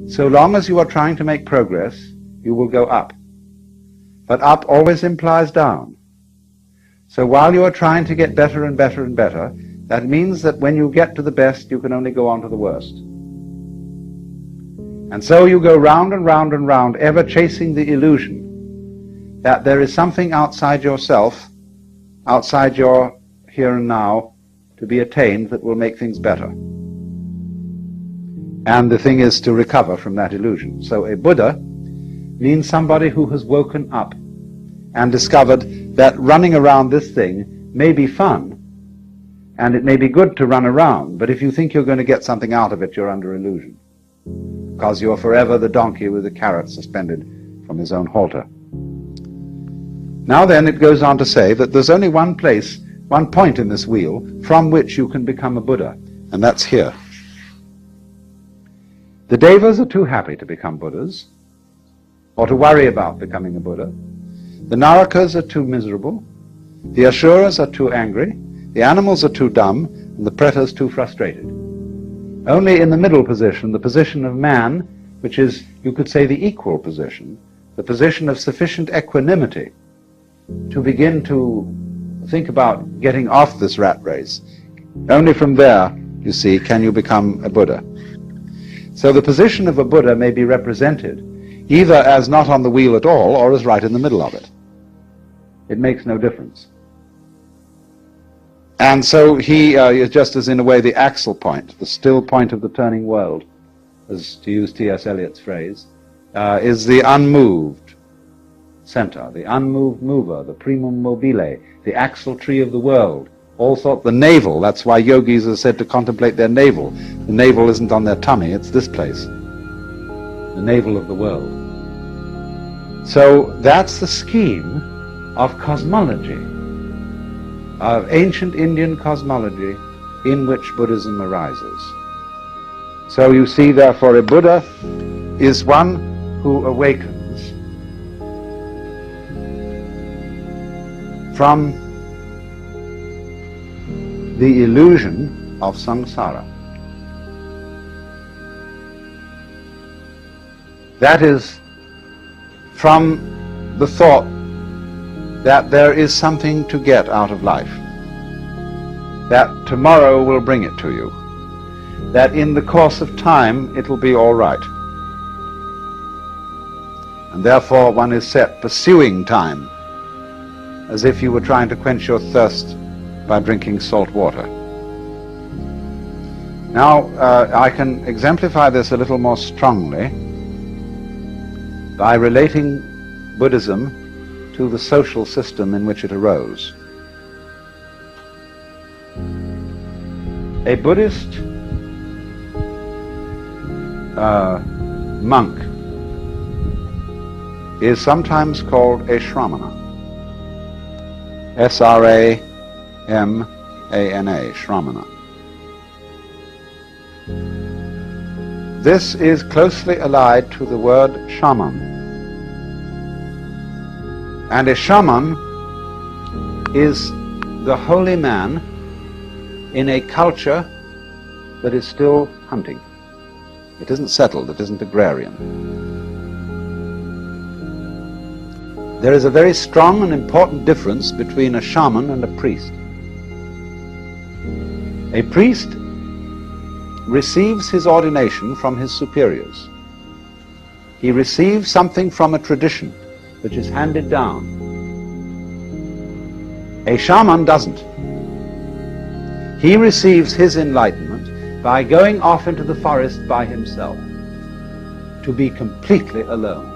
So long as you are trying to make progress, you will go up. But up always implies down. So while you are trying to get better and better and better, that means that when you get to the best, you can only go on to the worst. And so you go round and round and round, ever chasing the illusion that there is something outside yourself, outside your here and now, to be attained that will make things better. And the thing is to recover from that illusion. So a Buddha means somebody who has woken up and discovered that running around this thing may be fun, and it may be good to run around, but if you think you're going to get something out of it, you're under illusion, because you're forever the donkey with the carrot suspended from his own halter. Now then, it goes on to say that there's only one place, one point in this wheel from which you can become a Buddha, and that's here. The Devas are too happy to become Buddhas, or to worry about becoming a Buddha. The Narakas are too miserable, the Asuras are too angry, the animals are too dumb, and the Pretas too frustrated. Only in the middle position, the position of man, which is, you could say, the equal position, the position of sufficient equanimity to begin to think about getting off this rat race, only from there, you see, can you become a Buddha. So the position of a Buddha may be represented either as not on the wheel at all or as right in the middle of it. It makes no difference. And so he is just as, in a way, the axle point, the still point of the turning world, as to use T.S. Eliot's phrase, is the unmoved center, the unmoved mover, the primum mobile, the axle tree of the world. All thought the navel, that's why yogis are said to contemplate their navel. The navel isn't on their tummy, it's this place, the navel of the world. So that's the scheme of cosmology, of ancient Indian cosmology in which Buddhism arises. So you see, therefore, a Buddha is one who awakens from the illusion of samsara. That is, from the thought that there is something to get out of life, that tomorrow will bring it to you, that in the course of time it will be all right. And therefore one is set pursuing time, as if you were trying to quench your thirst by drinking salt water. Now, I can exemplify this a little more strongly by relating Buddhism to the social system in which it arose. A Buddhist monk is sometimes called a shramana. S-R-A-M-A-N-A, shramana. This is closely allied to the word shaman. And a shaman is the holy man in a culture that is still hunting. It isn't settled, it isn't agrarian. There is a very strong and important difference between a shaman and a priest. A priest receives his ordination from his superiors. He receives something from a tradition which is handed down. A shaman doesn't. He receives his enlightenment by going off into the forest by himself, to be completely alone.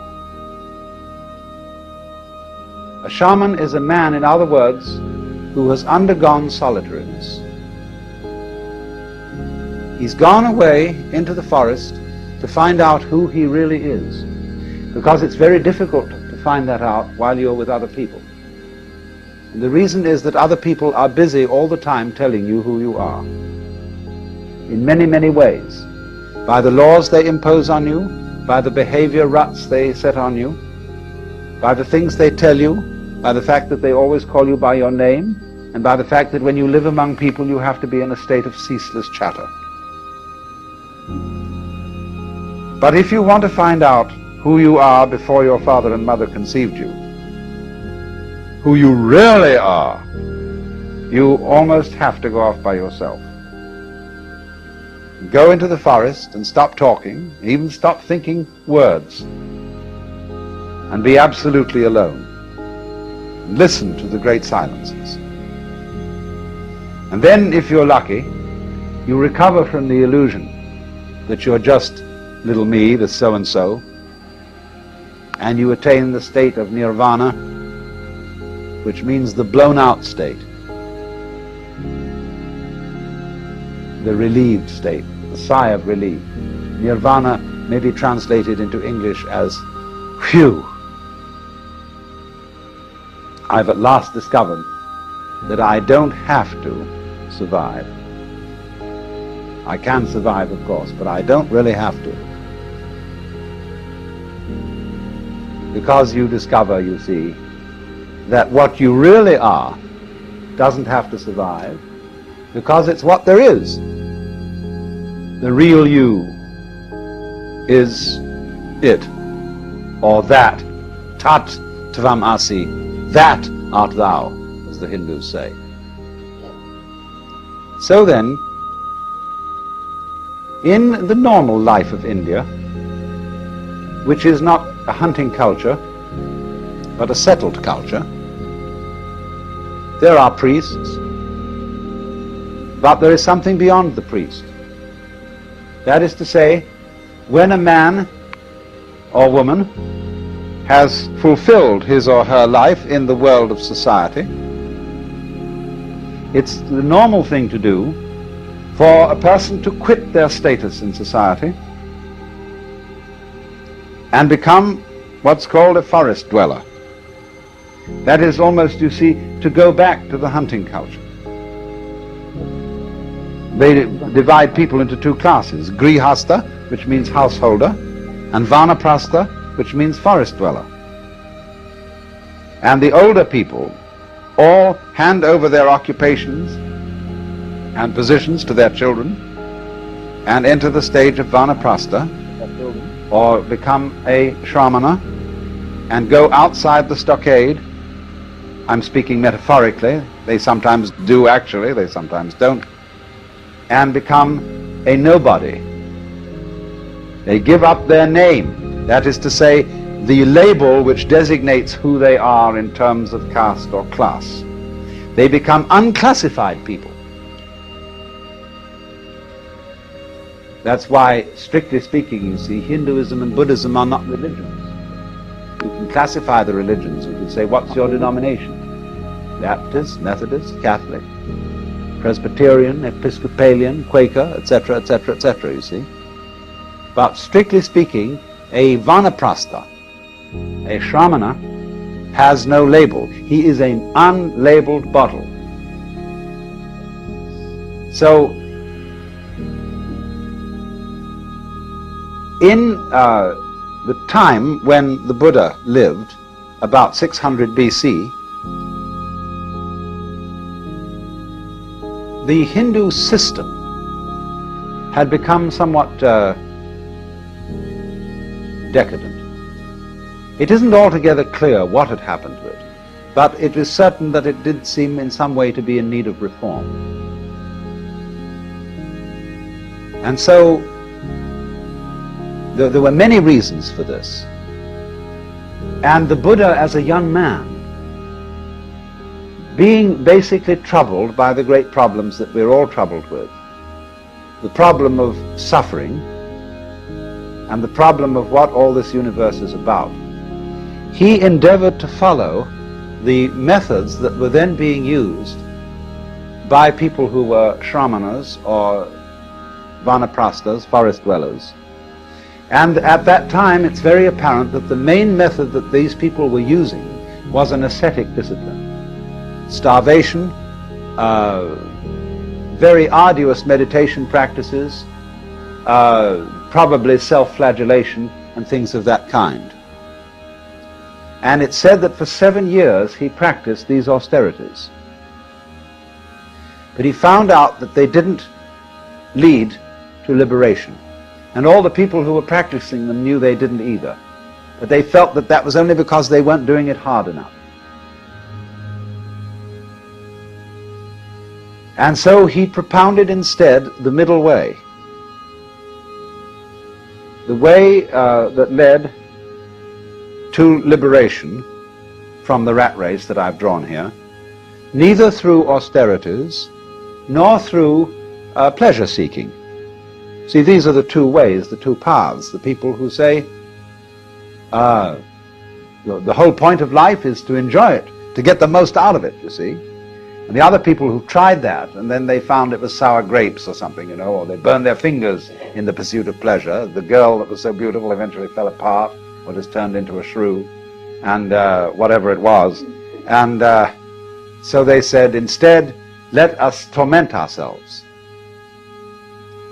A shaman is a man, in other words, who has undergone solitariness. He's gone away into the forest to find out who he really is, because it's very difficult to find that out while you're with other people. And the reason is that other people are busy all the time telling you who you are, in many, many ways, by the laws they impose on you, by the behavior ruts they set on you, by the things they tell you, by the fact that they always call you by your name, and by the fact that when you live among people you have to be in a state of ceaseless chatter. But if you want to find out who you are before your father and mother conceived you, who you really are, you almost have to go off by yourself. Go into the forest and stop talking, even stop thinking words, and be absolutely alone. Listen to the great silences. And then, if you're lucky, you recover from the illusion that you're just little me, the so-and-so, and you attain the state of nirvana, which means the blown-out state, the relieved state, the sigh of relief. Nirvana may be translated into English as, phew, I've at last discovered that I don't have to survive. I can survive, of course, but I don't really have to. Because you discover, you see, that what you really are doesn't have to survive, because it's what there is. The real you is it, or that, tat tvam asi, that art thou, as the Hindus say. So then, in the normal life of India, which is not a hunting culture, but a settled culture, there are priests, but there is something beyond the priest. That is to say, when a man or woman has fulfilled his or her life in the world of society, it's the normal thing to do for a person to quit their status in society and become what's called a forest dweller. That is almost, you see, to go back to the hunting culture. They divide people into two classes, grihasta, which means householder, and vanaprastha, which means forest dweller. And the older people all hand over their occupations and positions to their children and enter the stage of vanaprastha, or become a shramana and go outside the stockade. I'm speaking metaphorically. They sometimes do actually, they sometimes don't. And become a nobody. They give up their name, that is to say, the label which designates who they are in terms of caste or class. They become unclassified people. That's why, strictly speaking, you see, Hinduism and Buddhism are not religions. You can classify the religions. You can say, what's your denomination? Baptist, Methodist, Catholic, Presbyterian, Episcopalian, Quaker, etc., etc., etc., you see. But strictly speaking, a vanaprastha, a shramana, has no label. He is an unlabeled bottle. So, in the time when the Buddha lived, about 600 BC, the Hindu system had become somewhat decadent. It isn't altogether clear what had happened to it, but it is certain that it did seem in some way to be in need of reform. And so there were many reasons for this. And the Buddha, as a young man, being basically troubled by the great problems that we're all troubled with, the problem of suffering and the problem of what all this universe is about, he endeavored to follow the methods that were then being used by people who were shramanas or vanaprasthas, forest dwellers. And at that time, it's very apparent that the main method that these people were using was an ascetic discipline. Starvation, very arduous meditation practices, probably self-flagellation and things of that kind. And it's said that for 7 years he practiced these austerities. But he found out that they didn't lead to liberation. And all the people who were practicing them knew they didn't either. But they felt that that was only because they weren't doing it hard enough. And so he propounded instead the middle way. The way that led to liberation from the rat race that I've drawn here, neither through austerities nor through pleasure-seeking. See, these are the two ways, the two paths. The people who say the whole point of life is to enjoy it, to get the most out of it, you see. And the other people who tried that, and then they found it was sour grapes or something, you know, or they burned their fingers in the pursuit of pleasure. The girl that was so beautiful eventually fell apart, or just turned into a shrew, and whatever it was. And so they said, instead, let us torment ourselves.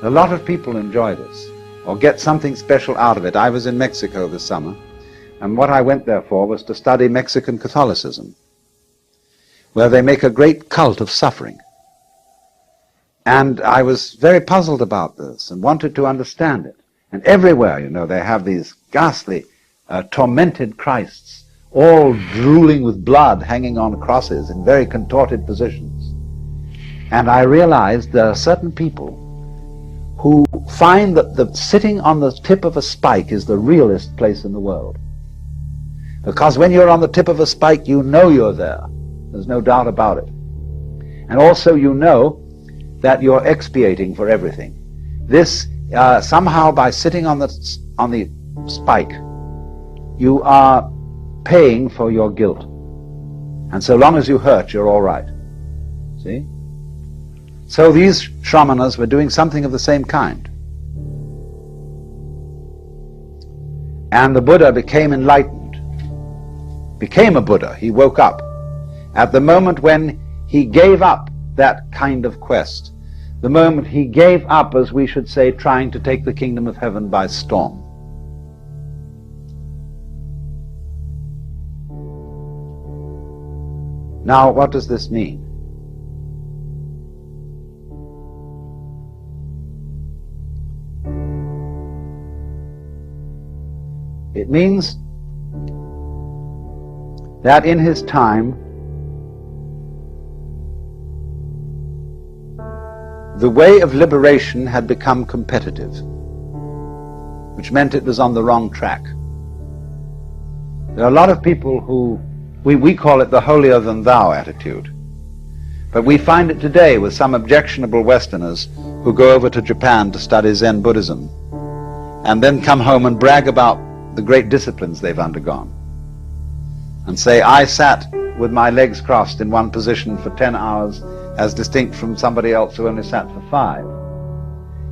A lot of people enjoy this, or get something special out of it. I was in Mexico this summer, and what I went there for was to study Mexican Catholicism, where they make a great cult of suffering. And I was very puzzled about this and wanted to understand it. And everywhere, you know, they have these ghastly, tormented Christs, all drooling with blood, hanging on crosses in very contorted positions. And I realized there are certain people who find that the sitting on the tip of a spike is the realest place in the world. Because when you're on the tip of a spike, you know you're there. There's no doubt about it. And also you know that you're expiating for everything. This, somehow by sitting on the spike, you are paying for your guilt. And so long as you hurt, you're all right. See? So these shramanas were doing something of the same kind. And the Buddha became enlightened, became a Buddha. He woke up at the moment when he gave up that kind of quest, the moment he gave up, as we should say, trying to take the kingdom of heaven by storm. Now, what does this mean? It means that in his time, the way of liberation had become competitive, which meant it was on the wrong track. There are a lot of people who, we call it the holier-than-thou attitude, but we find it today with some objectionable Westerners who go over to Japan to study Zen Buddhism and then come home and brag about the great disciplines they've undergone and say, I sat with my legs crossed in one position for 10 hours as distinct from somebody else who only sat for 5.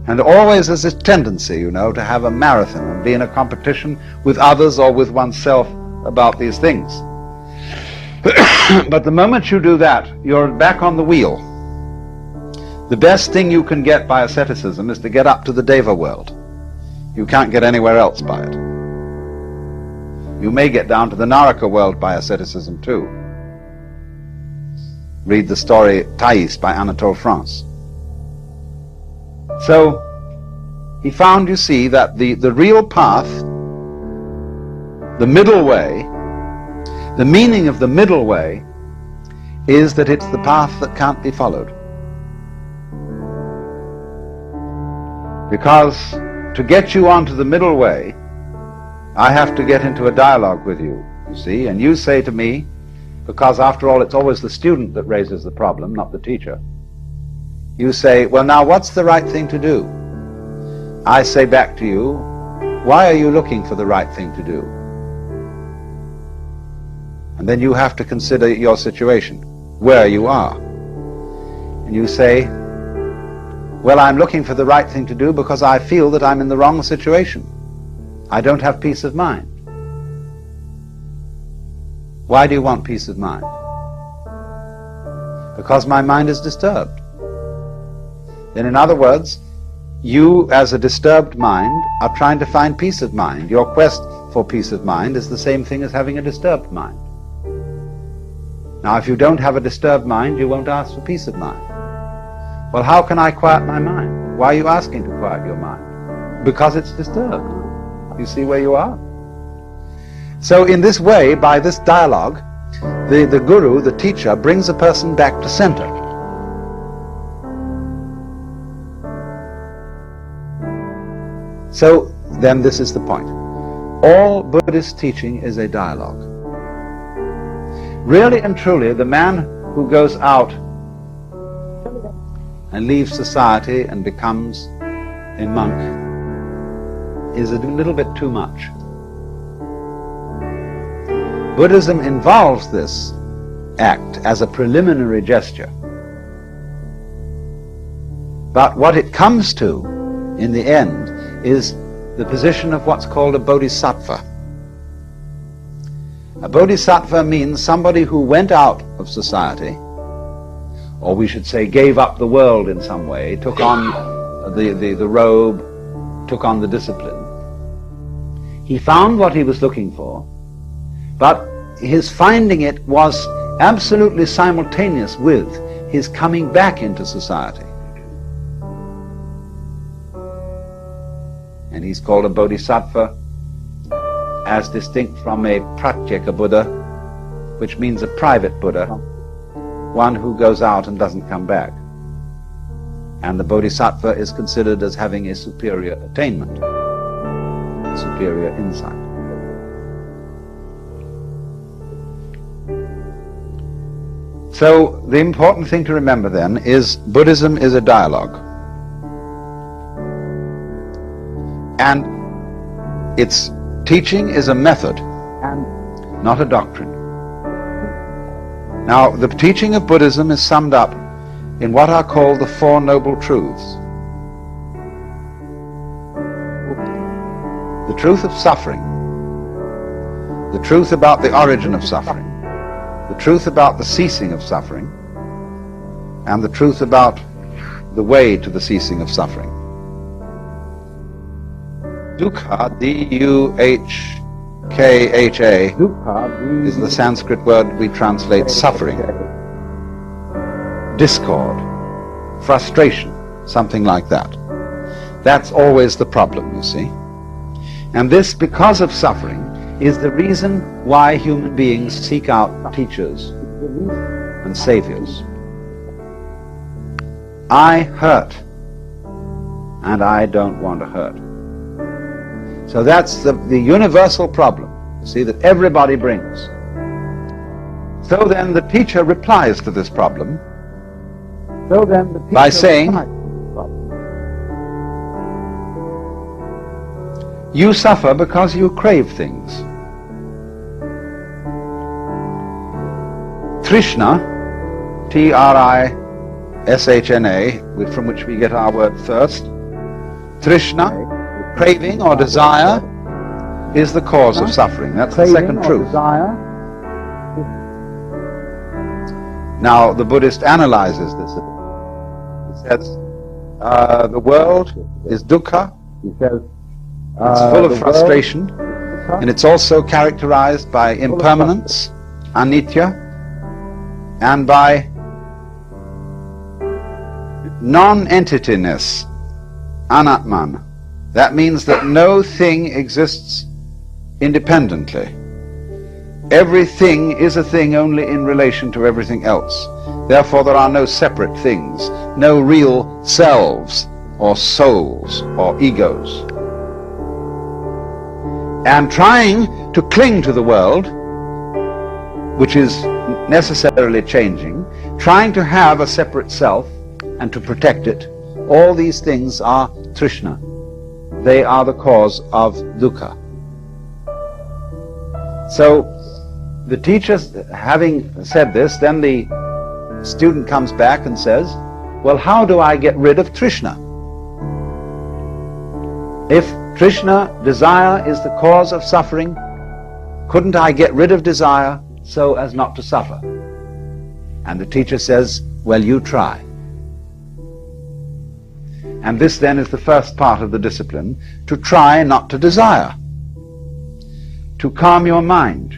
And always there's this tendency, you know, to have a marathon and be in a competition with others or with oneself about these things. But the moment you do that, you're back on the wheel. The best thing you can get by asceticism is to get up to the Deva world. You can't get anywhere else by it. You may get down to the Naraka world by asceticism too. Read the story Thais by Anatole France. So he found, you see, that the real path, the middle way, the meaning of the middle way is that it's the path that can't be followed. Because to get you onto the middle way, I have to get into a dialogue with you, you see, and you say to me, because after all it's always the student that raises the problem, not the teacher. You say, well, now what's the right thing to do? I say back to you, why are you looking for the right thing to do? And then you have to consider your situation, where you are. And you say, well, I'm looking for the right thing to do because I feel that I'm in the wrong situation. I don't have peace of mind. Why do you want peace of mind? Because my mind is disturbed. Then in other words, you as a disturbed mind are trying to find peace of mind. Your quest for peace of mind is the same thing as having a disturbed mind. Now if you don't have a disturbed mind, you won't ask for peace of mind. Well, how can I quiet my mind? Why are you asking to quiet your mind? Because it's disturbed. You see where you are? So in this way, by this dialogue, the guru, the teacher, brings a person back to center. So then this is the point. All Buddhist teaching is a dialogue. Really and truly, the man who goes out and leaves society and becomes a monk is a little bit too much. Buddhism involves this act as a preliminary gesture. But what it comes to, in the end, is the position of what's called a bodhisattva. A bodhisattva means somebody who went out of society, or we should say gave up the world in some way, took on the robe, took on the discipline. He found what he was looking for, but his finding it was absolutely simultaneous with his coming back into society. And he's called a bodhisattva, as distinct from a pratyeka Buddha, which means a private Buddha, one who goes out and doesn't come back. And the bodhisattva is considered as having a superior attainment, a superior insight. So the important thing to remember then is Buddhism is a dialogue. And its teaching is a method, not a doctrine. Now, the teaching of Buddhism is summed up in what are called the Four Noble Truths. The truth of suffering, the truth about the origin of suffering, the truth about the ceasing of suffering, and the truth about the way to the ceasing of suffering. Dukkha, D-U-H-K-H-A, is the Sanskrit word we translate suffering. Discord, frustration, something like that. That's always the problem, you see. And this, because of suffering, is the reason why human beings seek out teachers and saviors. I hurt, and I don't want to hurt. So that's the universal problem, you see, that everybody brings. So then the teacher replies to this problem by saying, you suffer because you crave things. Trishna, T-R-I-S-H-N-A, from which we get our word thirst. Trishna, craving or desire, is the cause of suffering. That's the second truth. Now, the Buddhist analyzes this. He says, the world is dukkha. He says, it's full of frustration, and it's also characterized by impermanence, anitya, and by non-entityness, anatman. That means that no thing exists independently. Everything is a thing only in relation to everything else. Therefore there are no separate things, no real selves or souls or egos. And trying to cling to the world, which is necessarily changing, trying to have a separate self and to protect it, all these things are trishna. They are the cause of dukkha. So the teacher, having said this, then the student comes back and says, well, how do I get rid of trishna? If trishna, desire, is the cause of suffering, couldn't I get rid of desire so as not to suffer? And the teacher says, well, you try. And this then is the first part of the discipline, to try not to desire, to calm your mind,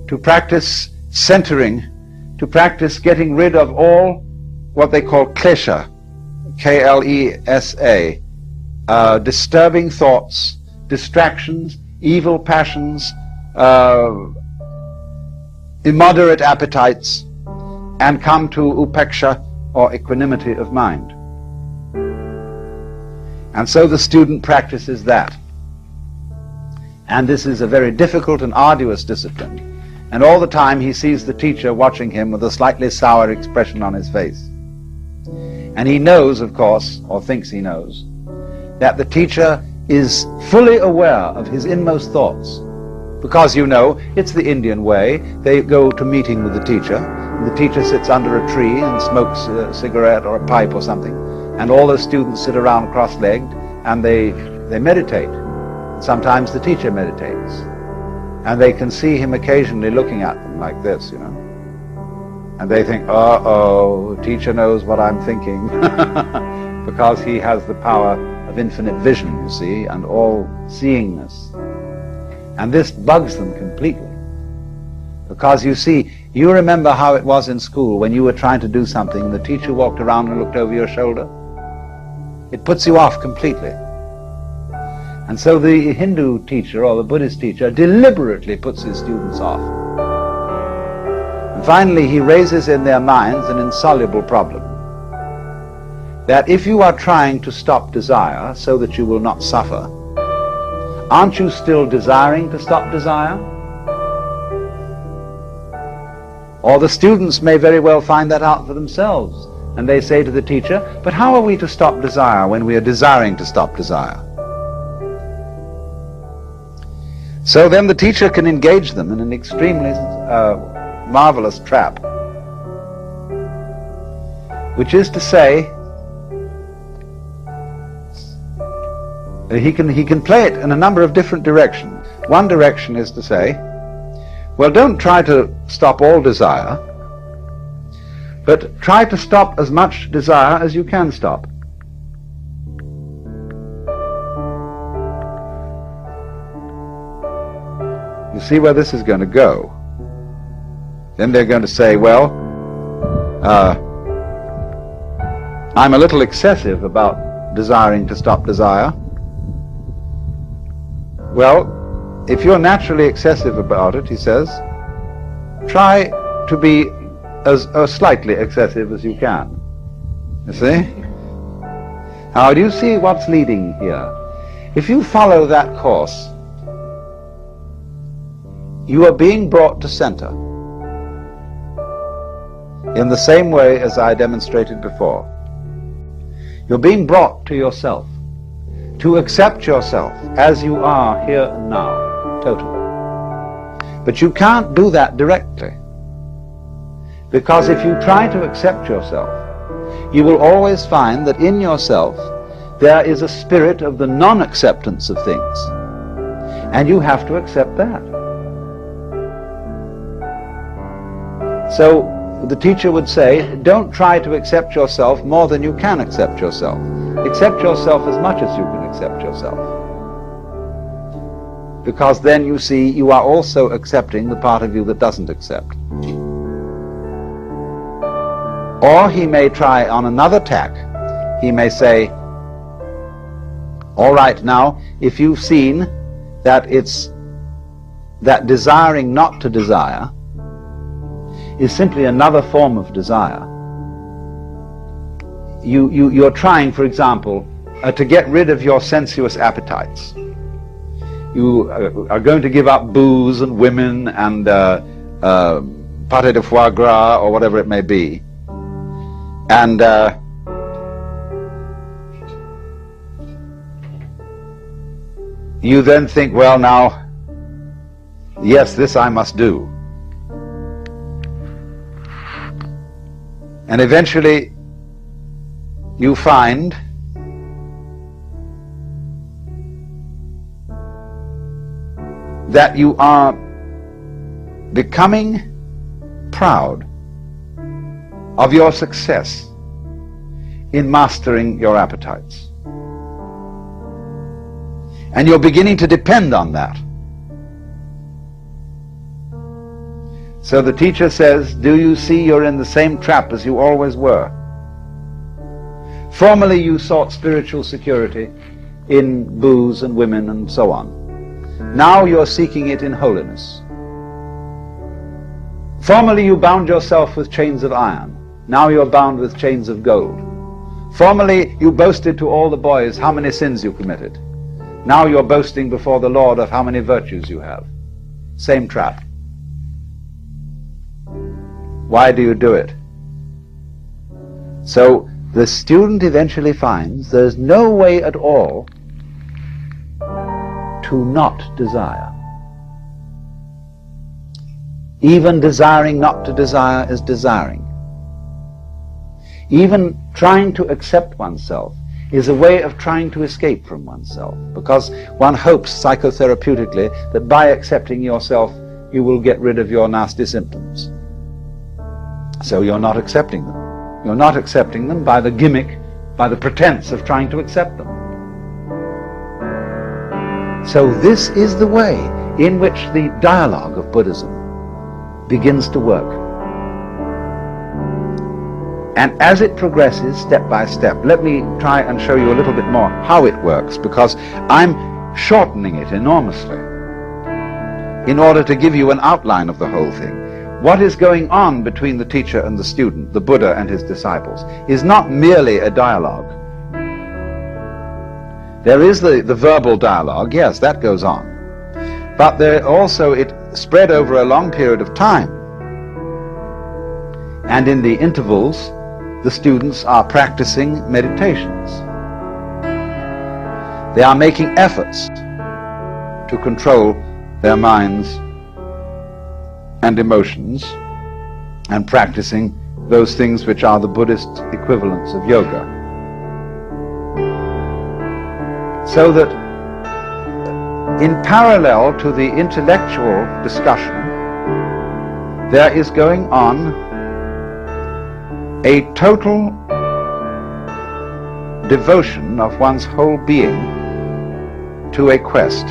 to practice centering, to practice getting rid of all what they call klesha, K-L-E-S-A, disturbing thoughts, distractions, evil passions, immoderate appetites, and come to upeksha, or equanimity of mind. And so the student practices that. And this is a very difficult and arduous discipline. And all the time he sees the teacher watching him with a slightly sour expression on his face. And he knows, of course, or thinks he knows, that the teacher is fully aware of his inmost thoughts. Because, you know, it's the Indian way. They go to meeting with the teacher, and the teacher sits under a tree and smokes a cigarette or a pipe or something, and all the students sit around cross-legged, and they meditate. Sometimes the teacher meditates, and they can see him occasionally looking at them like this, you know. And they think, uh-oh, the teacher knows what I'm thinking, because he has the power of infinite vision, you see, and all-seeingness. And this bugs them completely. Because, you see, you remember how it was in school when you were trying to do something and the teacher walked around and looked over your shoulder? It puts you off completely. And so the Hindu teacher or the Buddhist teacher deliberately puts his students off. And finally he raises in their minds an insoluble problem. That if you are trying to stop desire so that you will not suffer, aren't you still desiring to stop desire? Or the students may very well find that out for themselves. And they say to the teacher, but how are we to stop desire when we are desiring to stop desire? So then the teacher can engage them in an extremely marvelous trap, which is to say, he can play it in a number of different directions. One direction is to say, well, don't try to stop all desire, but try to stop as much desire as you can stop. You see where this is going to go. Then they're going to say, well, I'm a little excessive about desiring to stop desire. Well, if you're naturally excessive about it, he says, try to be as slightly excessive as you can. You see? Now, do you see what's leading here? If you follow that course, you are being brought to center in the same way as I demonstrated before. You're being brought to yourself, to accept yourself as you are here and now, totally. But you can't do that directly, because if you try to accept yourself, you will always find that in yourself there is a spirit of the non-acceptance of things, and you have to accept that. So the teacher would say, don't try to accept yourself more than you can accept yourself. Accept yourself as much as you can accept yourself. Because then, you see, you are also accepting the part of you that doesn't accept. Or he may try on another tack. He may say, all right, now, if you've seen that it's that desiring not to desire is simply another form of desire. You're trying, for example, to get rid of your sensuous appetites. You are going to give up booze and women and pâté de foie gras or whatever it may be. And you then think, well, now, yes, this I must do. And eventually you find that you are becoming proud of your success in mastering your appetites. And you're beginning to depend on that. So the teacher says, do you see you're in the same trap as you always were? Formerly you sought spiritual security in booze and women and so on. Now you're seeking it in holiness. Formerly you bound yourself with chains of iron. Now you're bound with chains of gold. Formerly you boasted to all the boys how many sins you committed. Now you're boasting before the Lord of how many virtues you have. Same trap. Why do you do it? So the student eventually finds there's no way at all to not desire. Even desiring not to desire is desiring. Even trying to accept oneself is a way of trying to escape from oneself, because one hopes psychotherapeutically that by accepting yourself you will get rid of your nasty symptoms. So you're not accepting them. You're not accepting them by the gimmick, by the pretense of trying to accept them. So this is the way in which the dialogue of Buddhism begins to work. And as it progresses step by step, let me try and show you a little bit more how it works, because I'm shortening it enormously in order to give you an outline of the whole thing. What is going on between the teacher and the student, the Buddha and his disciples, is not merely a dialogue. There is the verbal dialogue, yes, that goes on. But there also, it spread over a long period of time. And in the intervals, the students are practicing meditations. They are making efforts to control their minds and emotions, and practicing those things which are the Buddhist equivalents of yoga. So that in parallel to the intellectual discussion, there is going on a total devotion of one's whole being to a quest,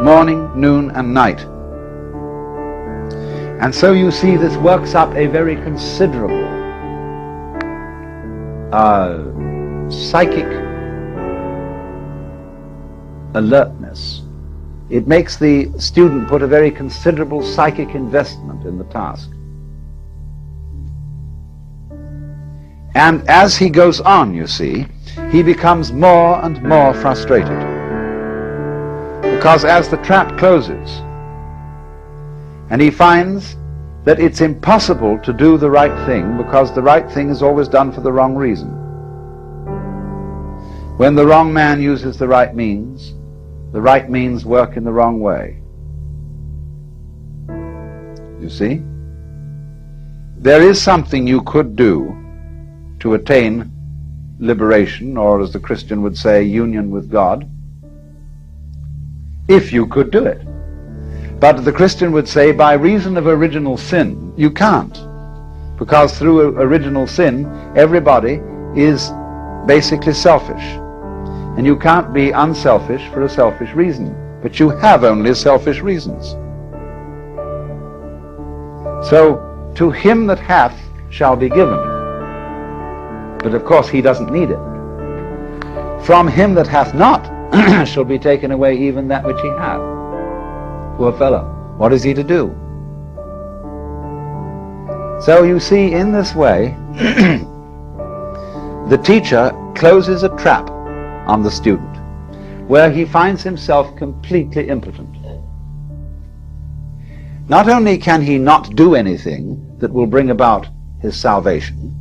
morning, noon, and night. And so you see this works up a very considerable psychic alertness. It makes the student put a very considerable psychic investment in the task. And as he goes on, you see, he becomes more and more frustrated. Because as the trap closes, and he finds that it's impossible to do the right thing, because the right thing is always done for the wrong reason. When the wrong man uses the right means work in the wrong way. You see? There is something you could do to attain liberation, or as the Christian would say, union with God, if you could do it. But the Christian would say, by reason of original sin, you can't. Because through original sin, everybody is basically selfish. And you can't be unselfish for a selfish reason. But you have only selfish reasons. So, to him that hath shall be given. But of course he doesn't need it. From him that hath not shall be taken away even that which he hath. Poor fellow, what is he to do? So you see, in this way, the teacher closes a trap on the student, where he finds himself completely impotent. Not only can he not do anything that will bring about his salvation,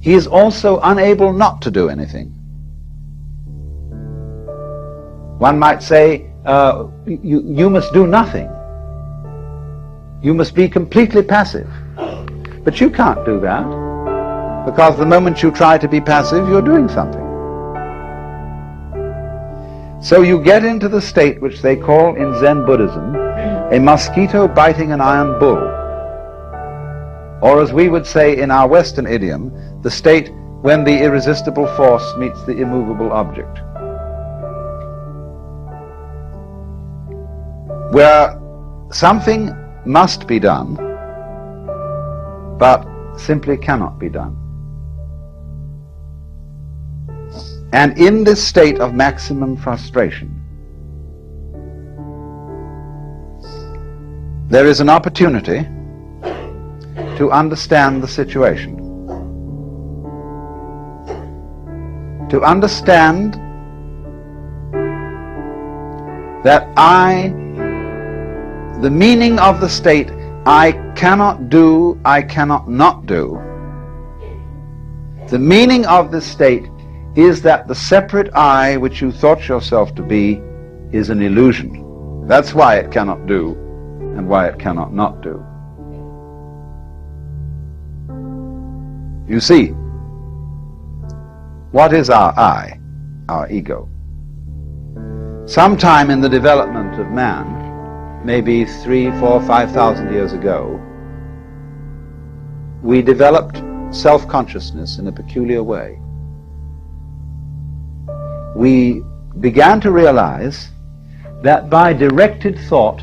he is also unable not to do anything. One might say, you must do nothing. You must be completely passive. But you can't do that, because the moment you try to be passive, you're doing something. So you get into the state which they call in Zen Buddhism a mosquito biting an iron bull, or as we would say in our Western idiom, the state when the irresistible force meets the immovable object, where something must be done, but simply cannot be done. And in this state of maximum frustration, there is an opportunity to understand the situation. To understand that the meaning of the state, I cannot do, I cannot not do. The meaning of this state is that the separate I which you thought yourself to be is an illusion. That's why it cannot do and why it cannot not do. You see, what is our I, our ego? Sometime in the development of man, maybe 3, 4, 5,000 years ago, we developed self-consciousness in a peculiar way. We began to realize that by directed thought,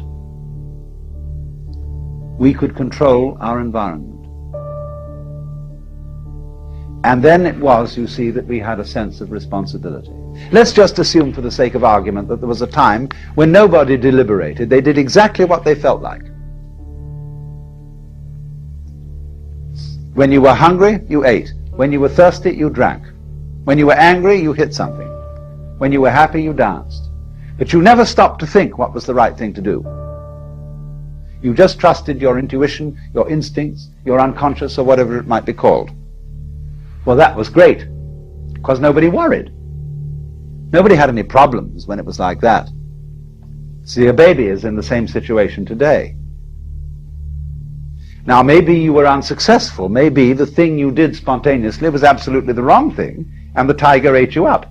we could control our environment. And then it was, you see, that we had a sense of responsibility. Let's just assume, for the sake of argument, that there was a time when nobody deliberated. They did exactly what they felt like. When you were hungry, you ate. When you were thirsty, you drank. When you were angry, you hit something. When you were happy, you danced. But you never stopped to think what was the right thing to do. You just trusted your intuition, your instincts, your unconscious, or whatever it might be called. Well, that was great, because nobody worried. Nobody had any problems when it was like that. See, a baby is in the same situation today. Now, maybe you were unsuccessful. Maybe the thing you did spontaneously was absolutely the wrong thing, and the tiger ate you up.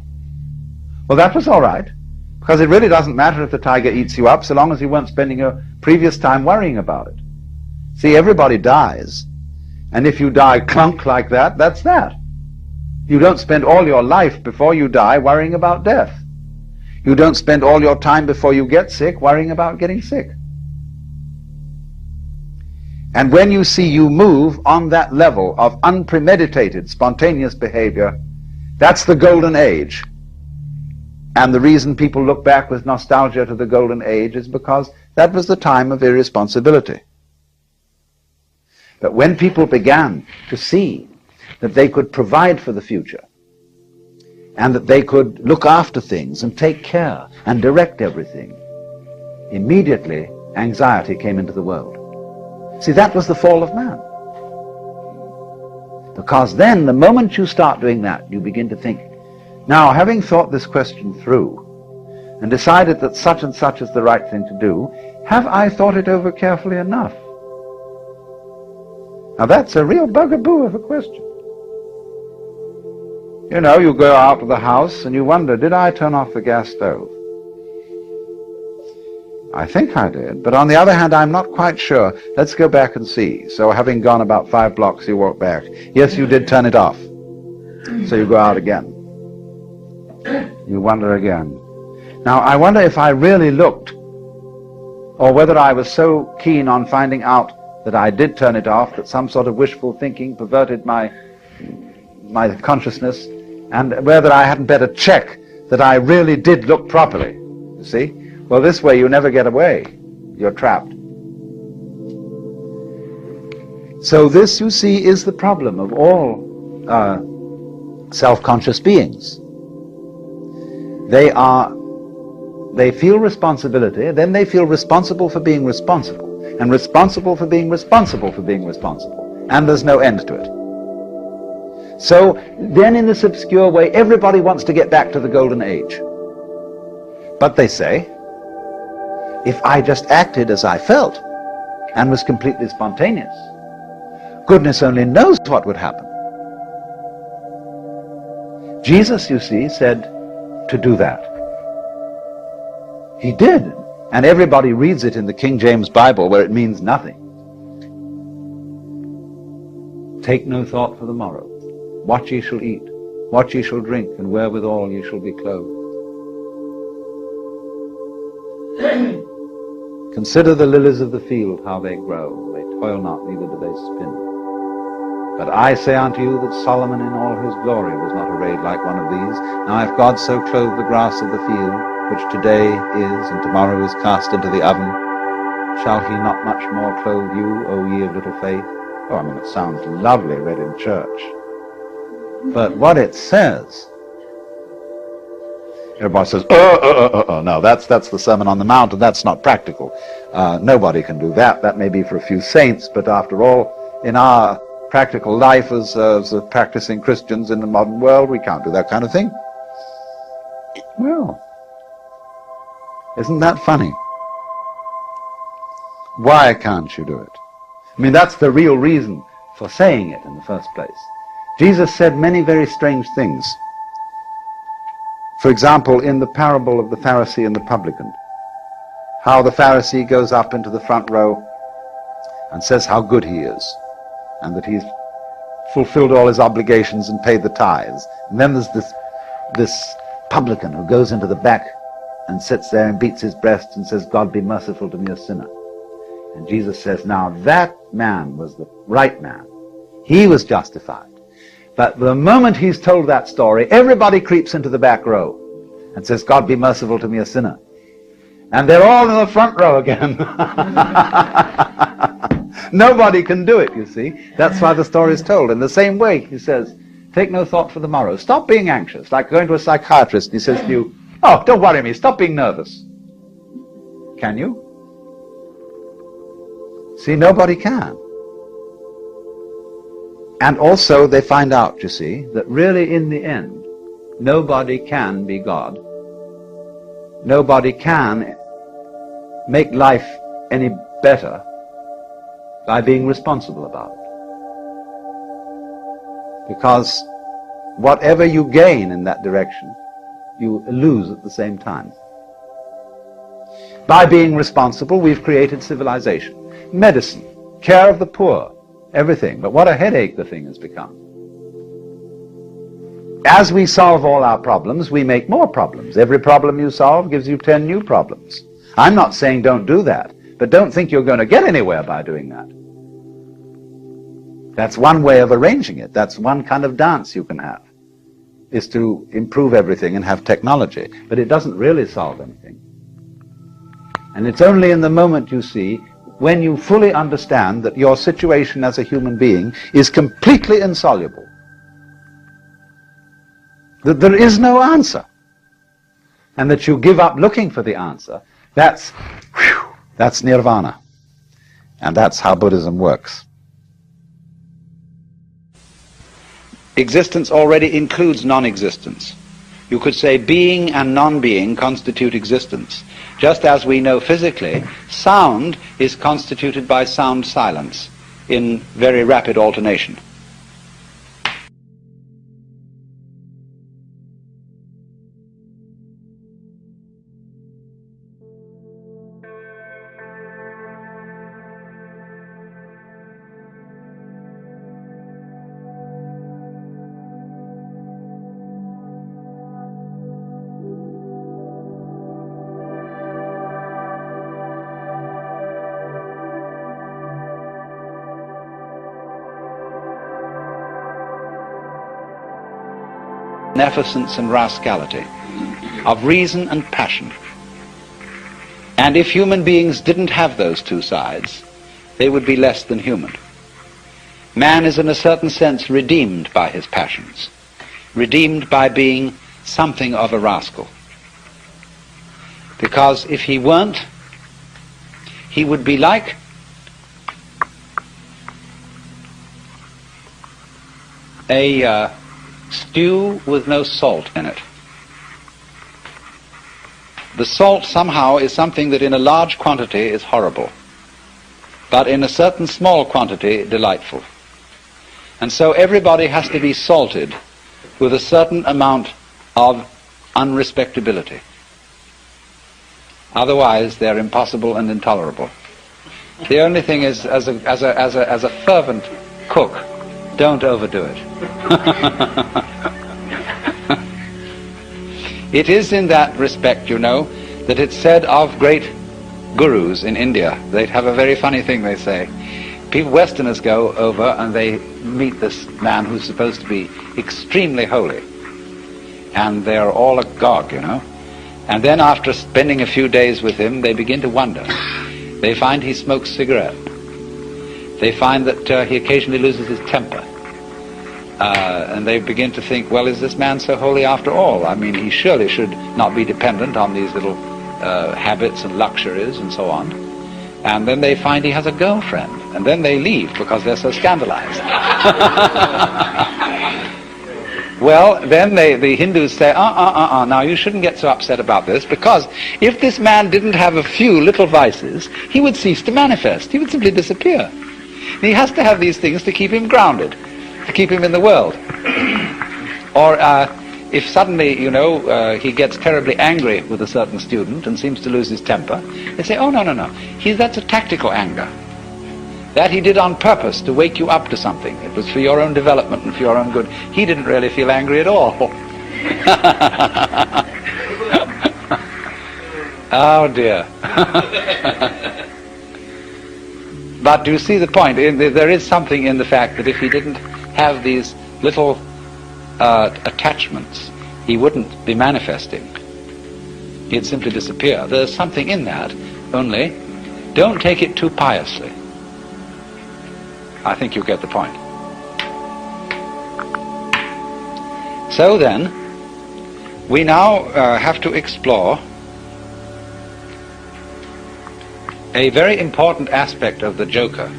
Well, that was all right, because it really doesn't matter if the tiger eats you up, so long as you weren't spending your previous time worrying about it. See, everybody dies, and if you die clunk like that, that's that. You don't spend all your life before you die worrying about death. You don't spend all your time before you get sick worrying about getting sick. And when you see you move on that level of unpremeditated, spontaneous behavior, that's the golden age. And the reason people look back with nostalgia to the golden age is because that was the time of irresponsibility. But when people began to see that they could provide for the future, and that they could look after things and take care and direct everything, immediately anxiety came into the world. See, that was the fall of man. Because then, the moment you start doing that, you begin to think, now, having thought this question through, and decided that such and such is the right thing to do, have I thought it over carefully enough? Now, that's a real bugaboo of a question. You know, you go out of the house and you wonder, did I turn off the gas stove? I think I did, but on the other hand, I'm not quite sure. Let's go back and see. So having gone about 5 blocks, you walk back. Yes, you did turn it off. So you go out again. You wonder again. Now, I wonder if I really looked, or whether I was so keen on finding out that I did turn it off that some sort of wishful thinking perverted my consciousness, and whether I hadn't better check that I really did look properly. You see? Well, this way you never get away. You're trapped. So this, you see, is the problem of all self-conscious beings. They feel responsibility, then they feel responsible for being responsible, and responsible for being responsible for being responsible, and there's no end to it. So then, in this obscure way, everybody wants to get back to the golden age. But they say, if I just acted as I felt and was completely spontaneous, goodness only knows what would happen. Jesus, you see, said to do that. He did. And everybody reads it in the King James Bible where it means nothing. Take no thought for the morrow. What ye shall eat, what ye shall drink, and wherewithal ye shall be clothed. Consider the lilies of the field, how they grow. They toil not, neither do they spin. But I say unto you that Solomon in all his glory was not arrayed like one of these. Now if God so clothed the grass of the field, which today is and tomorrow is cast into the oven, shall he not much more clothe you, O ye of little faith? Oh, I mean, it sounds lovely read in church. But what it says, everybody says, no, that's the Sermon on the Mount, and that's not practical. Nobody can do that. That may be for a few saints, but after all, in our practical life as practicing Christians in the modern world, we can't do that kind of thing. Well, isn't that funny? Why can't you do it? I mean, that's the real reason for saying it in the first place. Jesus said many very strange things. For example, in the parable of the Pharisee and the publican, how the Pharisee goes up into the front row and says how good he is, and that he's fulfilled all his obligations and paid the tithes. And then there's this publican who goes into the back and sits there and beats his breast and says, God be merciful to me, a sinner. And Jesus says, now that man was the right man. He was justified. But the moment he's told that story, everybody creeps into the back row and says, God be merciful to me, a sinner. And they're all in the front row again. Nobody can do it, you see. That's why the story is told. In the same way, he says, take no thought for the morrow. Stop being anxious. Like going to a psychiatrist and he says to you, oh, don't worry me, stop being nervous. Can you? See, nobody can. And also they find out, you see, that really in the end, nobody can be God. Nobody can make life any better by being responsible about it. Because whatever you gain in that direction, you lose at the same time. By being responsible, we've created civilization, medicine, care of the poor, everything. But what a headache the thing has become. As we solve all our problems, we make more problems. Every problem you solve gives you 10 new problems. I'm not saying don't do that, but don't think you're going to get anywhere by doing that. That's one way of arranging it. That's one kind of dance you can have, is to improve everything and have technology. But it doesn't really solve anything. And it's only in the moment, you see, when you fully understand that your situation as a human being is completely insoluble, that there is no answer, and that you give up looking for the answer, that's nirvana. And that's how Buddhism works. Existence already includes non-existence. You could say being and non-being constitute existence. Just as we know physically, sound is constituted by sound silence in very rapid alternation. Beneficence and rascality, of reason and passion. And if human beings didn't have those two sides, they would be less than human. Man is in a certain sense redeemed by his passions, redeemed by being something of a rascal. Because if he weren't, he would be like a stew with no salt in it. The salt somehow is something that in a large quantity is horrible, but in a certain small quantity delightful. And so everybody has to be salted with a certain amount of unrespectability. Otherwise they're impossible and intolerable. The only thing is, as a fervent cook, don't overdo it. It is in that respect, you know, that it's said of great gurus in India. They have a very funny thing they say. people, Westerners go over and they meet this man who's supposed to be extremely holy. And they're all agog, you know. And then after spending a few days with him, they begin to wonder. They find he smokes cigarette. They find that he occasionally loses his temper. And they begin to think, well, is this man so holy after all? I mean, he surely should not be dependent on these little habits and luxuries and so on. And then they find he has a girlfriend. And then they leave because they're so scandalized. Well, then the Hindus say, now you shouldn't get so upset about this, because if this man didn't have a few little vices, he would cease to manifest. He would simply disappear. He has to have these things to keep him grounded, to keep him in the world. Or if suddenly, you know, he gets terribly angry with a certain student and seems to lose his temper, they say, oh, no, that's a tactical anger. That he did on purpose to wake you up to something. It was for your own development and for your own good. He didn't really feel angry at all. Oh dear. But do you see the point? There is something in the fact that if he didn't have these little attachments, he wouldn't be manifesting. He'd simply disappear. There's something in that, only don't take it too piously. I think you get the point. So then, we now have to explore a very important aspect of the Joker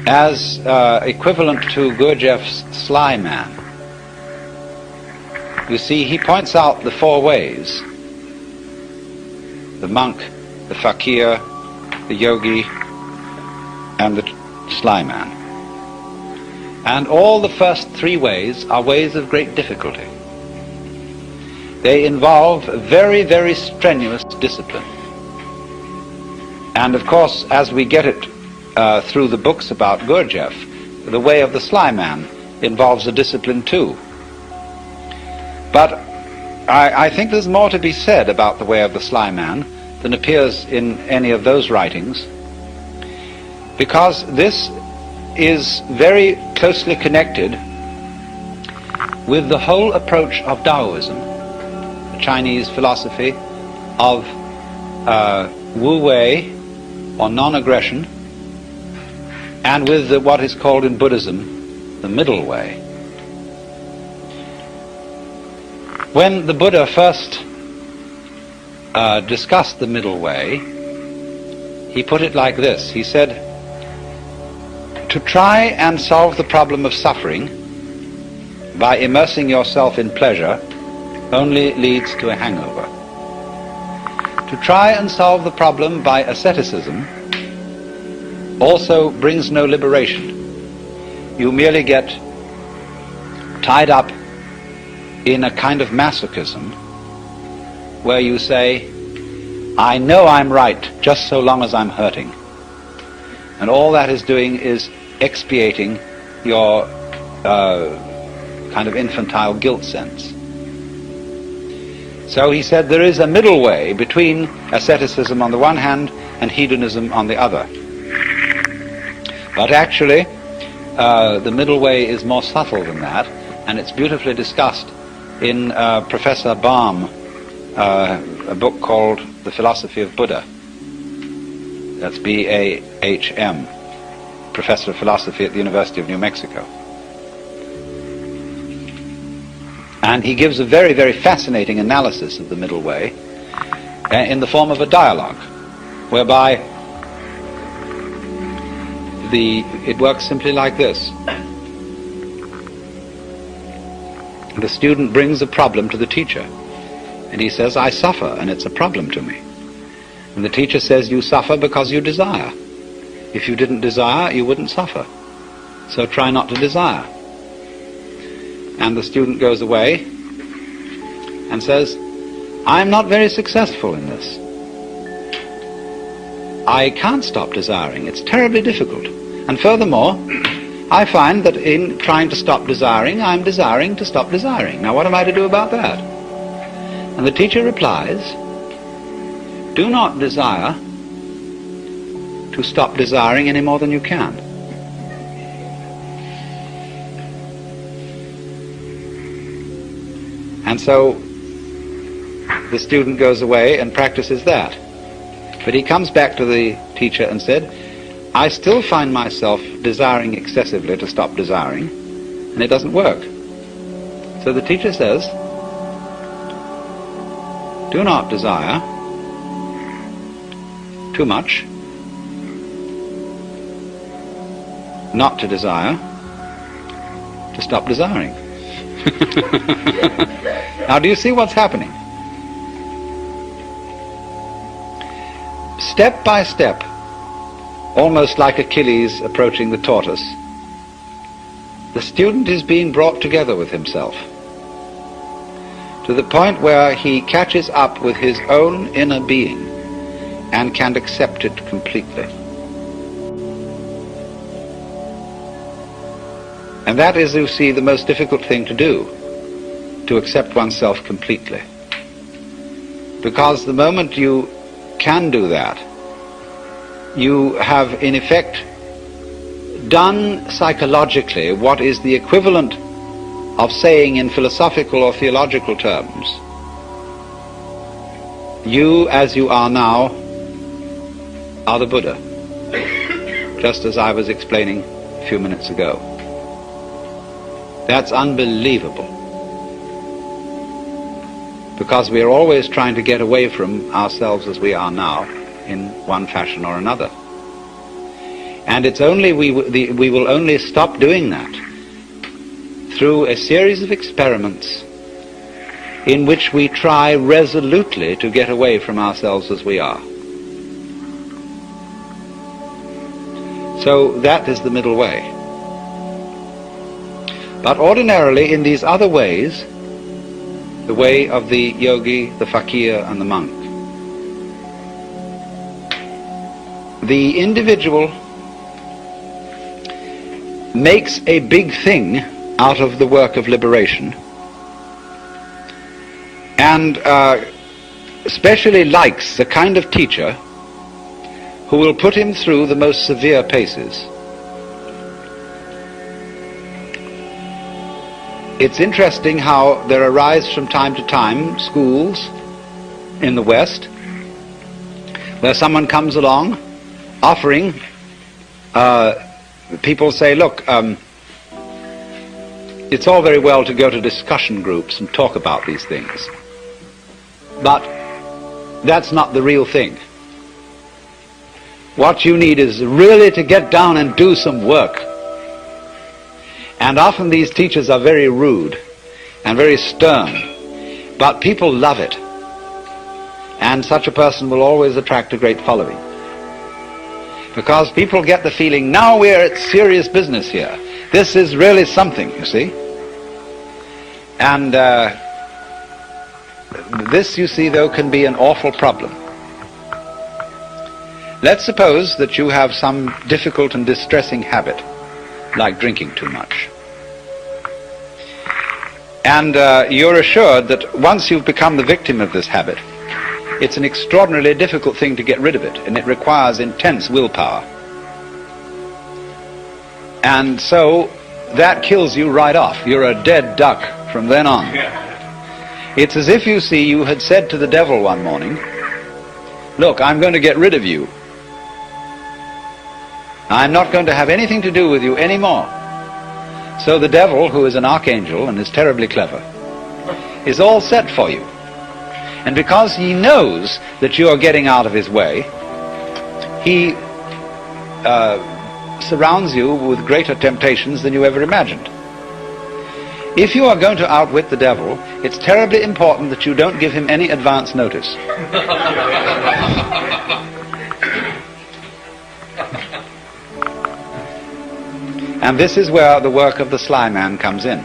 as equivalent to Gurdjieff's sly man. You see, he points out the four ways: the monk, the fakir, the yogi, and the sly man. And all the first three ways are ways of great difficulty. They involve very, very strenuous discipline. And of course, as we get it through the books about Gurdjieff, the way of the sly man involves a discipline too. But I think there's more to be said about the way of the sly man than appears in any of those writings, because this is very closely connected with the whole approach of Taoism, the Chinese philosophy of Wu Wei, or non-aggression, and with what is called in Buddhism the middle way. When the Buddha first discussed the middle way, he put it like this. He said, to try and solve the problem of suffering by immersing yourself in pleasure only leads to a hangover. To try and solve the problem by asceticism also brings no liberation. You merely get tied up in a kind of masochism where you say, I know I'm right just so long as I'm hurting. And all that is doing is expiating your kind of infantile guilt sense. So he said there is a middle way between asceticism on the one hand and hedonism on the other. But actually, the middle way is more subtle than that, and it's beautifully discussed in Professor Baum, a book called The Philosophy of Buddha. That's B-A-H-M, Professor of Philosophy at the University of New Mexico. And he gives a very, very fascinating analysis of the middle way in the form of a dialogue, whereby it works simply like this. The student brings a problem to the teacher, and he says, I suffer, and it's a problem to me. And the teacher says, you suffer because you desire. If you didn't desire, you wouldn't suffer. So try not to desire. And the student goes away and says, I'm not very successful in this. I can't stop desiring. It's terribly difficult. And furthermore, I find that in trying to stop desiring, I'm desiring to stop desiring. Now what am I to do about that? And the teacher replies, do not desire to to stop desiring any more than you can. And so the student goes away and practices that. But he comes back to the teacher and said, I still find myself desiring excessively to stop desiring, and it doesn't work. So the teacher says, do not desire too much, not to desire, to stop desiring. Now, do you see what's happening? Step by step, almost like Achilles approaching the tortoise, the student is being brought together with himself to the point where he catches up with his own inner being and can accept it completely. And that is, you see, the most difficult thing to do, to accept oneself completely. Because the moment you can do that, you have in effect done psychologically what is the equivalent of saying in philosophical or theological terms, you as you are now are the Buddha, just as I was explaining a few minutes ago. That's unbelievable, because we are always trying to get away from ourselves as we are now in one fashion or another. And it's only we will only stop doing that through a series of experiments in which we try resolutely to get away from ourselves as we are. So that is the middle way. But ordinarily in these other ways, the way of the yogi, the fakir, and the monk, the individual makes a big thing out of the work of liberation, and especially likes the kind of teacher who will put him through the most severe paces. It's interesting how there arise from time to time schools in the West where someone comes along offering, people say, look, it's all very well to go to discussion groups and talk about these things, but that's not the real thing. What you need is really to get down and do some work. And often these teachers are very rude and very stern, but people love it. And such a person will always attract a great following, because people get the feeling, now we're at serious business here. This is really something, you see. And this, you see, though, can be an awful problem. Let's suppose that you have some difficult and distressing habit, like drinking too much. And you're assured that once you've become the victim of this habit, it's an extraordinarily difficult thing to get rid of it, and it requires intense willpower. And so that kills you right off. You're a dead duck from then on. It's as if, you see, you had said to the devil one morning, look, I'm going to get rid of you. I'm not going to have anything to do with you anymore. So the devil, who is an archangel and is terribly clever, is all set for you. And because he knows that you are getting out of his way, he surrounds you with greater temptations than you ever imagined. If you are going to outwit the devil, it's terribly important that you don't give him any advance notice. And this is where the work of the sly man comes in.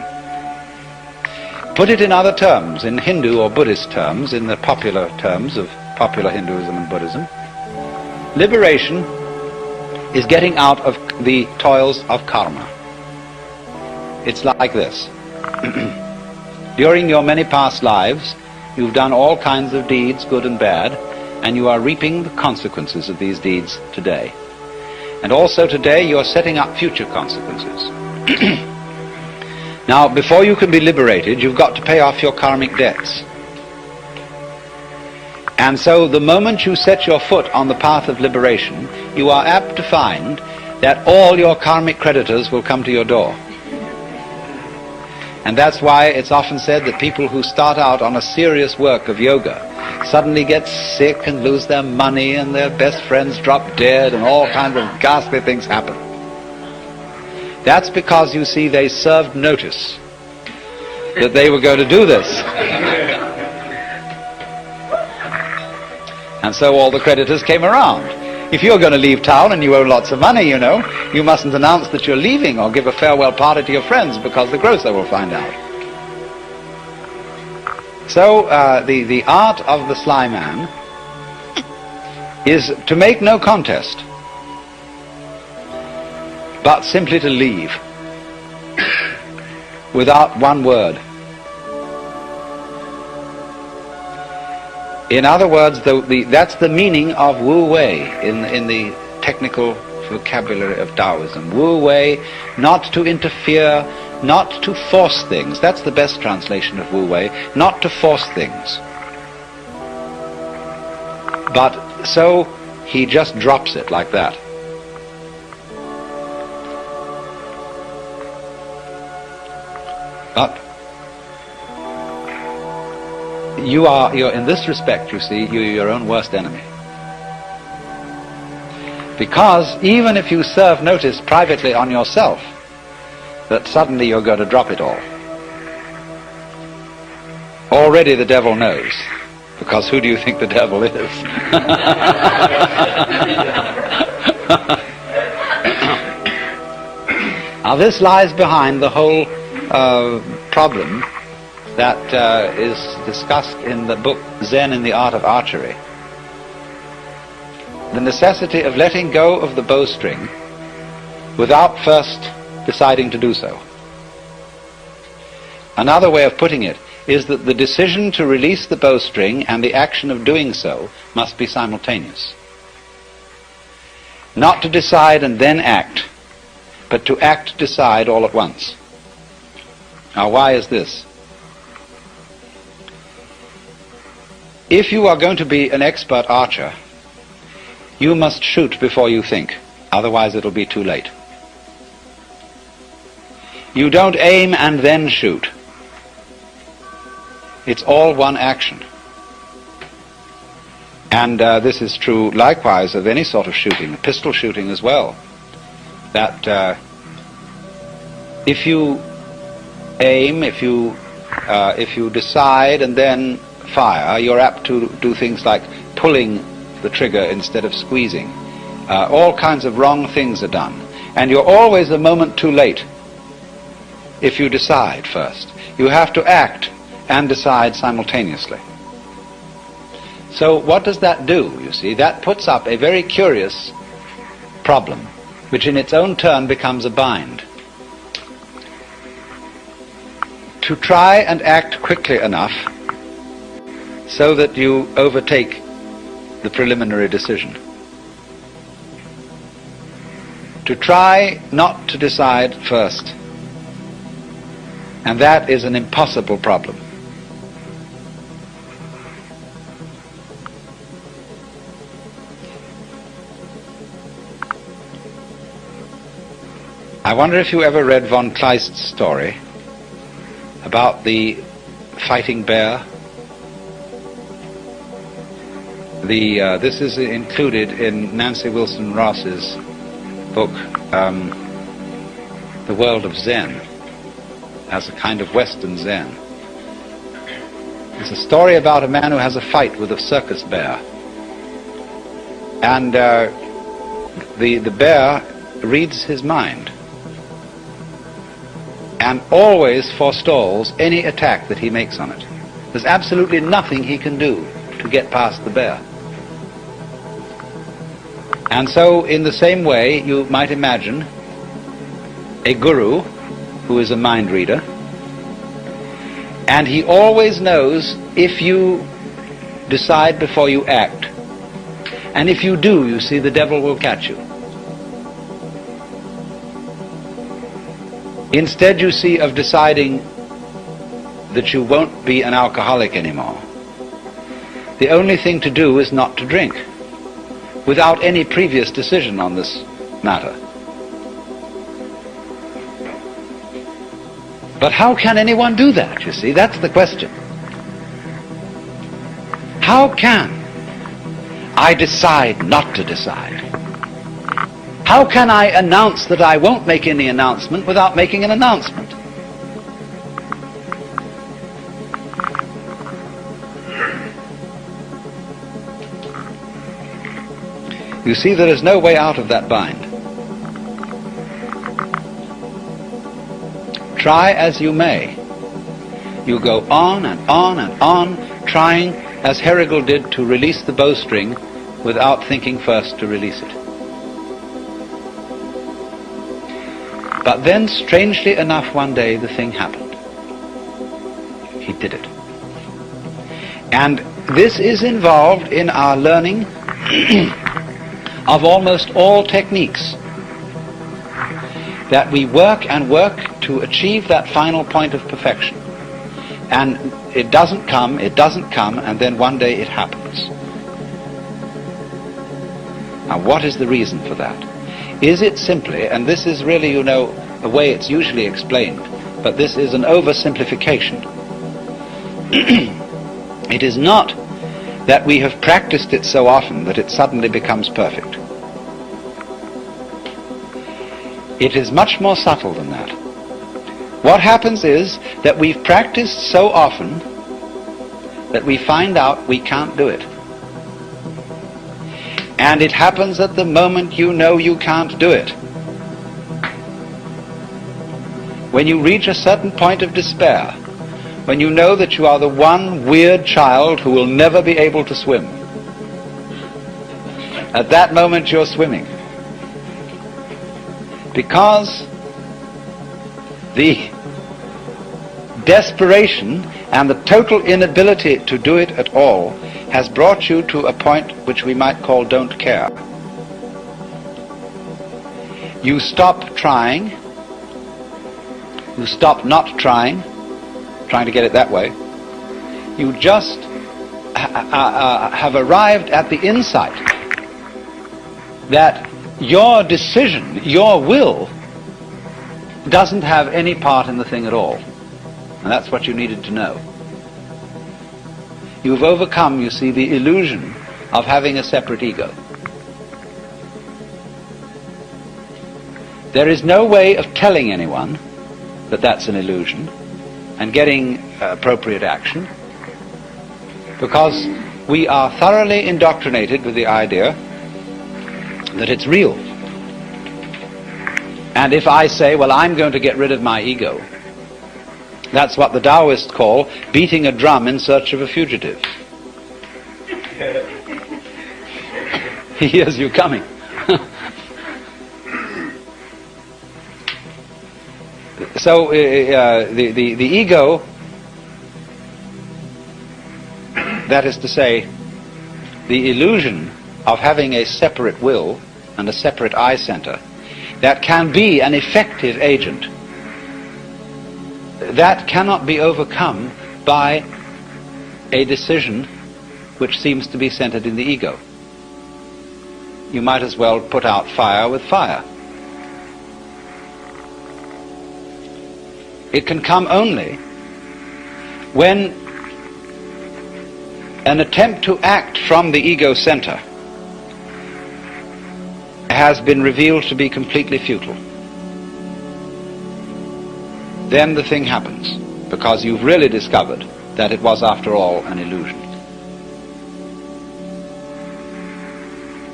Put it in other terms, in Hindu or Buddhist terms, in the popular terms of popular Hinduism and Buddhism. Liberation is getting out of the toils of karma. It's like this. During your many past lives, you've done all kinds of deeds, good and bad, and you are reaping the consequences of these deeds today. And also today you're setting up future consequences. Now, before you can be liberated, you've got to pay off your karmic debts. And so the moment you set your foot on the path of liberation, you are apt to find that all your karmic creditors will come to your door. And that's why it's often said that people who start out on a serious work of yoga suddenly get sick and lose their money and their best friends drop dead and all kinds of ghastly things happen. That's because, you see, they served notice that they were going to do this. And so all the creditors came around. If you're going to leave town and you owe lots of money, you know, you mustn't announce that you're leaving or give a farewell party to your friends, because the grocer will find out. So the art of the sly man is to make no contest, but simply to leave without one word. In other words, that's the meaning of Wu Wei in the technical vocabulary of Taoism. Wu Wei, not to interfere, not to force things. That's the best translation of Wu Wei, not to force things. But so he just drops it like that. But you're in this respect, you see, you're your own worst enemy. Because even if you serve notice privately on yourself that suddenly you're going to drop it all, already the devil knows. Because who do you think the devil is? Now this lies behind the whole problem that is discussed in the book Zen in the Art of Archery. The necessity of letting go of the bowstring without first deciding to do so. Another way of putting it is that the decision to release the bowstring and the action of doing so must be simultaneous. Not to decide and then act, but to act, decide all at once. Now, why is this? If you are going to be an expert archer, you must shoot before you think, otherwise it'll be too late. You don't aim and then shoot. It's all one action. And this is true likewise of any sort of shooting, pistol shooting as well. That if you aim, if you decide and then fire, you're apt to do things like pulling the trigger instead of squeezing. All kinds of wrong things are done. And you're always a moment too late if you decide first. You have to act and decide simultaneously. So what does that do, you see? That puts up a very curious problem, which in its own turn becomes a bind. To try and act quickly enough so that you overtake the preliminary decision. To try not to decide first. And that is an impossible problem. I wonder if you ever read von Kleist's story about the fighting bear. This is included in Nancy Wilson Ross's book, The World of Zen, as a kind of Western Zen. It's a story about a man who has a fight with a circus bear. And the bear reads his mind and always forestalls any attack that he makes on it. There's absolutely nothing he can do to get past the bear. And so, in the same way, you might imagine a guru who is a mind reader, and he always knows if you decide before you act. And if you do, you see, the devil will catch you. instead you see of deciding that you won't be an alcoholic anymore, the only thing to do is not to drink, without any previous decision on this matter. But how can anyone do that, you see? That's the question. How can I decide not to decide? How can I announce that I won't make any announcement without making an announcement? You see, there is no way out of that bind. Try as you may, you go on and on and on, trying, as Herrigal did, to release the bowstring without thinking first to release it. But then, strangely enough, one day the thing happened. He did it. And this is involved in our learning of almost all techniques, that we work and work to achieve that final point of perfection. And it doesn't come, and then one day it happens. Now, what is the reason for that? Is it simply, and this is really, you know, the way it's usually explained, but this is an oversimplification. It is not that we have practiced it so often that it suddenly becomes perfect. It is much more subtle than that. What happens is that we've practiced so often that we find out we can't do it. And it happens at the moment you know you can't do it. When you reach a certain point of despair, when you know that you are the one weird child who will never be able to swim, at that moment you're swimming. Because the desperation and the total inability to do it at all has brought you to a point which we might call don't care. You stop trying, you stop not trying to get it that way. You just have arrived at the insight that your decision, your will, doesn't have any part in the thing at all. And that's what you needed to know. You've overcome, you see, the illusion of having a separate ego. There is no way of telling anyone that that's an illusion and getting appropriate action, because we are thoroughly indoctrinated with the idea that it's real. And if I say, well, I'm going to get rid of my ego, that's what the Taoists call beating a drum in search of a fugitive. He hears you coming. So the ego, that is to say, the illusion of having a separate will and a separate I center that can be an effective agent, that cannot be overcome by a decision which seems to be centered in the ego. You might as well put out fire with fire. It can come only when an attempt to act from the ego center has been revealed to be completely futile. Then the thing happens, because you've really discovered that it was, after all, an illusion.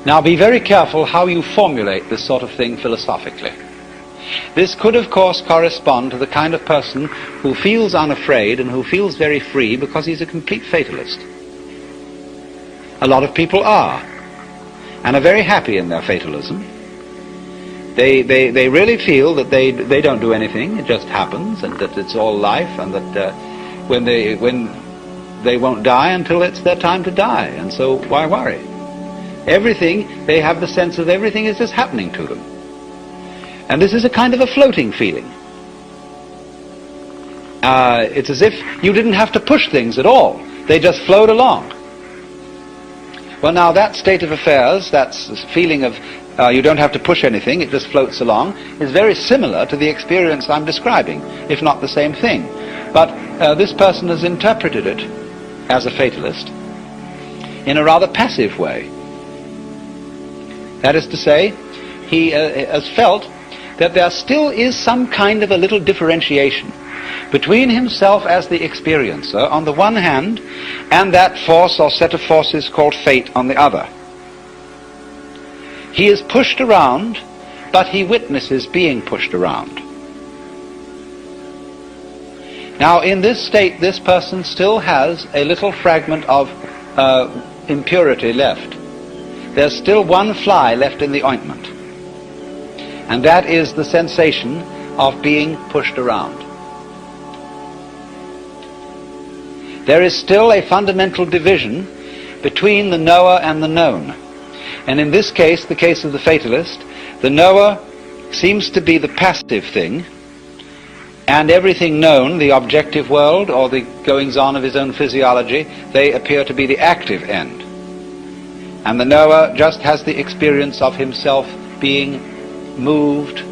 Now, be very careful how you formulate this sort of thing philosophically. This could, of course, correspond to the kind of person who feels unafraid and who feels very free because he's a complete fatalist. A lot of people are, and are very happy in their fatalism. They really feel that they don't do anything, it just happens, and that it's all life, and that when they won't die until it's their time to die, and so why worry? Everything, they have the sense of everything is just happening to them. And this is a kind of a floating feeling. it's as if you didn't have to push things at all. They just flowed along. Well, now that state of affairs, that feeling of you don't have to push anything, it just floats along, is very similar to the experience I'm describing, if not the same thing. But this person has interpreted it as a fatalist in a rather passive way. That is to say, he has felt that there still is some kind of a little differentiation between himself as the experiencer on the one hand and that force or set of forces called fate on the other. He is pushed around, but he witnesses being pushed around. Now, in this state, this person still has a little fragment of impurity left. There's still one fly left in the ointment, and that is the sensation of being pushed around. There is still a fundamental division between the knower and the known. And in this case, the case of the fatalist, the knower seems to be the passive thing, and everything known, the objective world or the goings-on of his own physiology, they appear to be the active end. And the knower just has the experience of himself being moved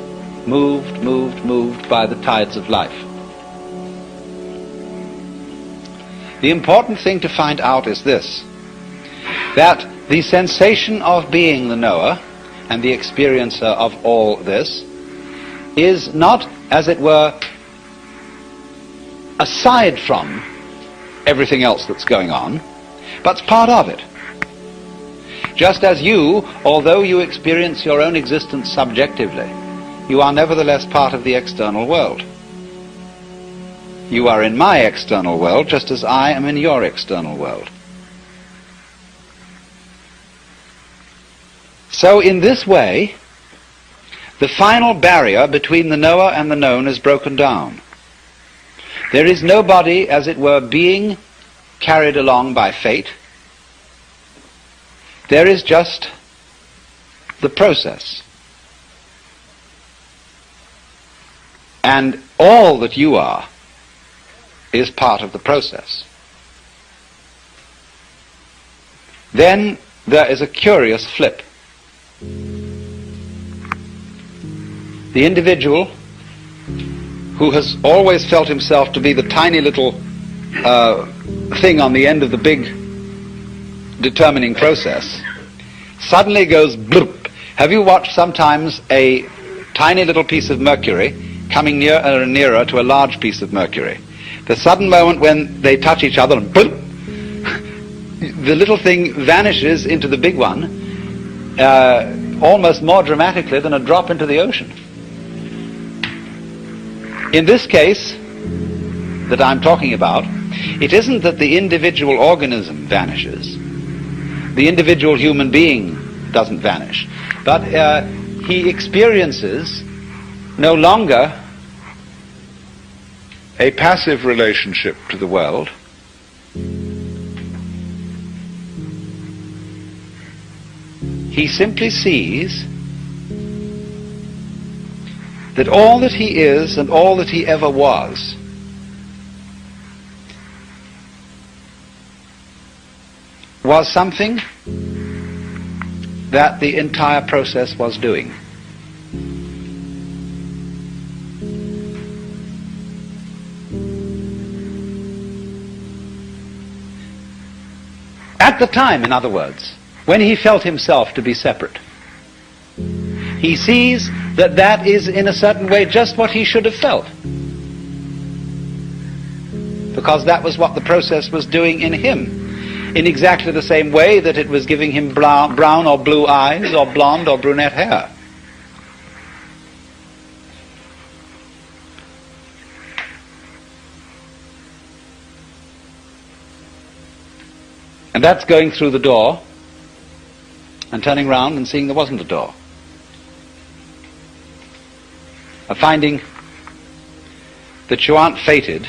by the tides of life. The important thing to find out is this, that the sensation of being the knower and the experiencer of all this is not, as it were, aside from everything else that's going on, but part of it. Just as you, although you experience your own existence subjectively, you are nevertheless part of the external world. You are in my external world just as I am in your external world. So in this way, the final barrier between the knower and the known is broken down. There is nobody, as it were, being carried along by fate. There is just the process. And all that you are is part of the process. Then there is a curious flip. The individual who has always felt himself to be the tiny little thing on the end of the big determining process suddenly goes bloop. Have you watched sometimes a tiny little piece of mercury coming nearer and nearer to a large piece of mercury? The sudden moment when they touch each other, and boom, the little thing vanishes into the big one, almost more dramatically than a drop into the ocean. In this case that I'm talking about, it isn't that the individual organism vanishes. The individual human being doesn't vanish. But he experiences no longer a passive relationship to the world. He simply sees that all that he is and all that he ever was something that the entire process was doing. At the time, in other words, when he felt himself to be separate, he sees that that is in a certain way just what he should have felt, because that was what the process was doing in him, in exactly the same way that it was giving him brown or blue eyes or blonde or brunette hair. And that's going through the door and turning round and seeing there wasn't a door. Of finding that you aren't fated,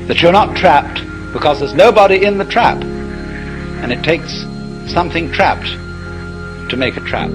that you're not trapped, because there's nobody in the trap, and it takes something trapped to make a trap.